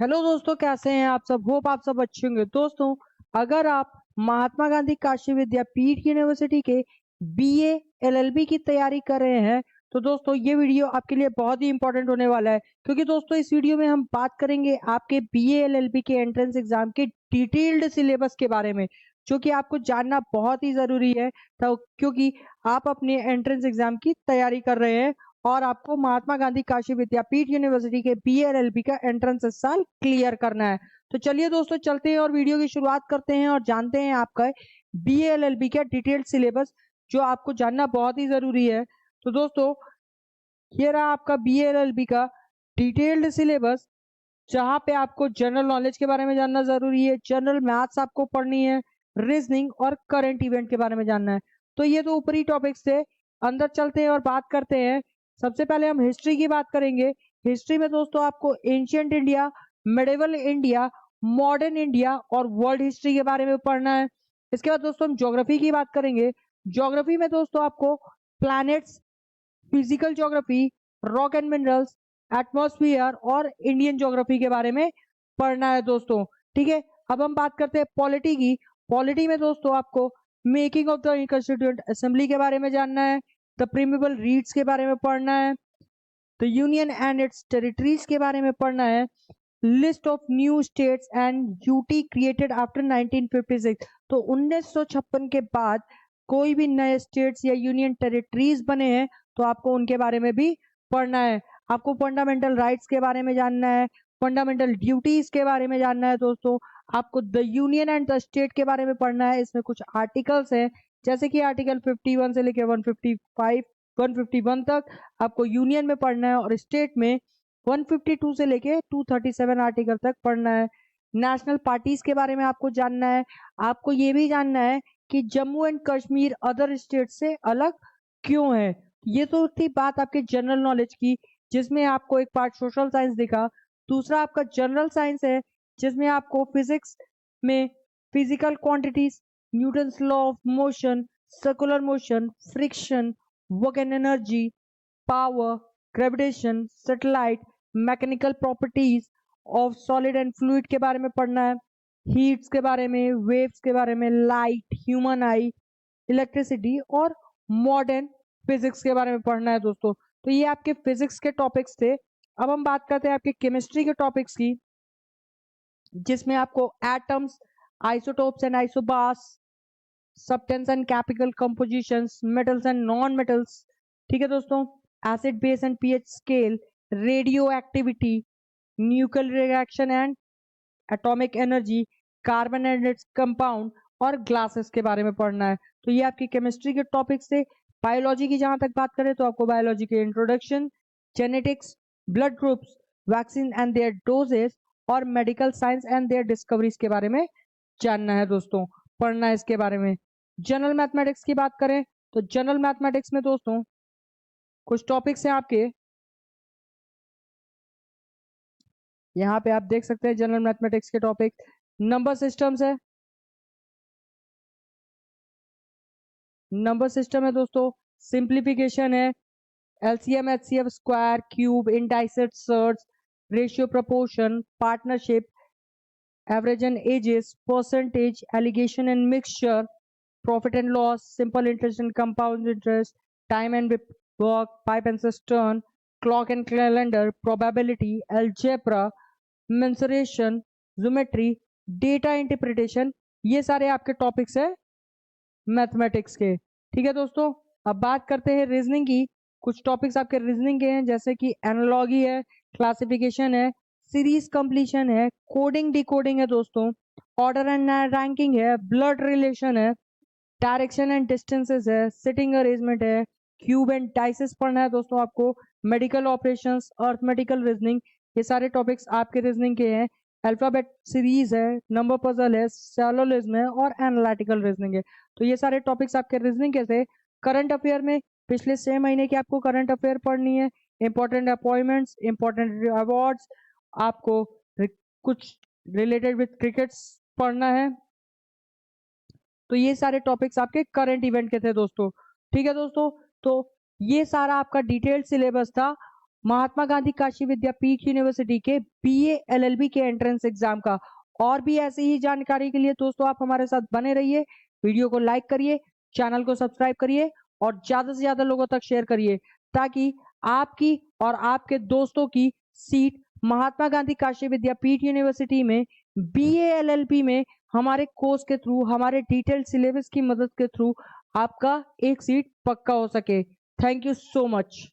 Hello दोस्तों, कैसे हैं आप सब। होप आप सब अच्छे होंगे। दोस्तों, अगर आप महात्मा गांधी काशी विद्यापीठ यूनिवर्सिटी के बीए एलएलबी की तैयारी कर रहे हैं तो दोस्तों ये वीडियो आपके लिए बहुत ही इंपॉर्टेंट होने वाला है, क्योंकि दोस्तों इस वीडियो में हम बात करेंगे आपके बीए एलएलबी के एंट्रेंस एग्जाम के डिटेल्ड सिलेबस के बारे में, जो कि आपको जानना बहुत ही जरूरी है। तो क्योंकि आप अपने एंट्रेंस एग्जाम की तैयारी कर रहे हैं और आपको महात्मा गांधी काशी विद्यापीठ यूनिवर्सिटी के बीएलएलबी का एंट्रेंस इस साल क्लियर करना है। तो चलिए दोस्तों, चलते हैं और वीडियो की शुरुआत करते हैं और जानते हैं आपका बीएलएलबी का डिटेल्ड सिलेबस, जो आपको जानना बहुत ही जरूरी है। तो दोस्तों, ये रहा आपका बीएलएलबी का डिटेल्ड सिलेबस, जहां पे आपको जनरल नॉलेज के बारे में जानना जरूरी है, जनरल मैथ्स आपको पढ़नी है, रीजनिंग और करंट इवेंट के बारे में जानना है। तो ये तो ऊपरी टॉपिक्स थे। अंदर चलते हैं और बात करते हैं। सबसे पहले हम हिस्ट्री की बात करेंगे। हिस्ट्री में दोस्तों आपको ancient India, medieval India, modern India और वर्ल्ड हिस्ट्री के बारे में पढ़ना है। इसके बाद दोस्तों हम ज्योग्राफी की बात करेंगे। ज्योग्राफी में दोस्तों आपको planets, physical geography, rock and minerals, atmosphere और इंडियन ज्योग्राफी के बारे में पढ़ना है दोस्तों। ठीक है, अब हम बात करते हैं पॉलिटी की। पॉलिटी में दोस्तों आपको making of the constituent assembly के बारे में जानना है, द प्रिमेबल रीड्स के बारे में पढ़ना है, the union and it's territories के बारे में पढ़ना है, list of new states and UT created after 1956। तो 1956 के बाद कोई भी नए स्टेट्स या यूनियन टेरिटरीज बने हैं तो आपको उनके बारे में भी पढ़ना है। आपको फंडामेंटल राइट्स के बारे में जानना है, फंडामेंटल ड्यूटीज के बारे में जानना है दोस्तों। आपको the union and the state के बारे में पढ़ना है। इसमें कुछ आर्टिकल्स हैं, जैसे कि आर्टिकल 51 से लेकर 155 151 तक आपको यूनियन में पढ़ना है, और स्टेट में 152 से लेके 237 आर्टिकल तक पढ़ना है। नेशनल पार्टीज के बारे में आपको जानना है। आपको ये भी जानना है कि Jammu and Kashmir other state से अलग क्यों है। ये तो थी बात आपके जनरल नॉलेज की, जिसमें आपको एक पार्ट सोशल साइंस दिखा। दूसरा आपका जनरल साइंस है, जिसमें आपको फिजिक्स में physical quantities, Newton's law of motion, circular motion, friction, work and energy, power, gravitation, satellite, mechanical properties of solid and fluid के बारे में पढ़ना है, हीट्स के बारे में, वेव्स के बारे में, लाइट, ह्यूमन आई, इलेक्ट्रिसिटी और मॉडर्न फिजिक्स के बारे में पढ़ना है दोस्तों। तो ये आपके फिजिक्स के टॉपिक्स थे। अब हम बात करते हैं आपके केमिस्ट्री के टॉपिक्स की, जिसमें आपको atoms, isotopes and isobars, substance and chemical compositions, metals and non-metals। ठीक है दोस्तों, acid base and pH scale, radio activity, nuclear reaction and atomic energy, carbon and its compound और ग्लासेस के बारे में पढ़ना है। तो ये आपकी केमिस्ट्री के टॉपिक्स थे। बायोलॉजी की जहां तक बात करें तो आपको बायोलॉजी के introduction, genetics, blood groups, vaccine and their doses और medical science and their discoveries के बारे में जानना है दोस्तों, पढ़ना है इसके बारे में। जनरल मैथमेटिक्स की बात करें तो जनरल मैथमेटिक्स में दोस्तों कुछ टॉपिक्स हैं आपके, यहाँ पे आप देख सकते हैं जनरल मैथमेटिक्स के टॉपिक। नंबर सिस्टम्स है, नंबर सिस्टम है दोस्तों, सिंप्लीफिकेशन है, LCM, HCF, square, cube, indices, surds, ratio, proportion, partnership, average and ages, percentage, alligation and mixture, profit and loss, simple interest and compound interest, time and work, pipe and cistern, clock and calendar, probability, algebra, mensuration, geometry, data interpretation. ये सारे आपके topics है mathematics के। ठीक है दोस्तों, अब बात करते हैं रीजनिंग की। कुछ टॉपिक्स आपके रीजनिंग के हैं, जैसे कि एनालॉगी है, क्लासिफिकेशन है, सीरीज कंप्लीशन है, कोडिंग डिकोडिंग है दोस्तों, ऑर्डर एंड रैंकिंग है, ब्लड रिलेशन है, डायरेक्शन एंड डिस्टेंसेस है, सिटिंग अरेंजमेंट है, क्यूब एंड डाइसेस पढ़ना है दोस्तों आपको, मेडिकल ऑपरेशंस, अर्थमेटिकल रीजनिंग। ये सारे टॉपिक्स आपके रीजनिंग के हैं। अल्फाबेट सीरीज है, नंबर पजल है, सैलोलिज्म है और एनालिटिकल रीजनिंग है। तो ये सारे टॉपिक्स आपके रीजनिंग के थे। करंट अफेयर में पिछले 6 महीने की आपको करंट अफेयर पढ़नी है, इंपॉर्टेंट अपॉइंटमेंट्स, इंपॉर्टेंट अवार्ड्स, आपको कुछ रिलेटेड विद क्रिकेट्स पढ़ना है। तो ये सारे टॉपिक्स आपके करंट इवेंट के थे दोस्तों। ठीक है दोस्तों, तो ये सारा आपका डिटेल्ड सिलेबस था महात्मा गांधी काशी विद्यापीठ यूनिवर्सिटी के BA LLB के एंट्रेंस एग्जाम का। और भी ऐसी ही जानकारी के लिए दोस्तों आप हमारे साथ बने रहिए, वीडियो को लाइक करिए, चैनल को सब्सक्राइब करिए और ज्यादा से ज्यादा लोगों तक शेयर करिए, ताकि आपकी और आपके दोस्तों की सीट महात्मा गांधी काशी विद्यापीठ यूनिवर्सिटी में BA LLB में हमारे कोर्स के थ्रू, हमारे डिटेल्ड सिलेबस की मदद के थ्रू आपका एक सीट पक्का हो सके। Thank you so much.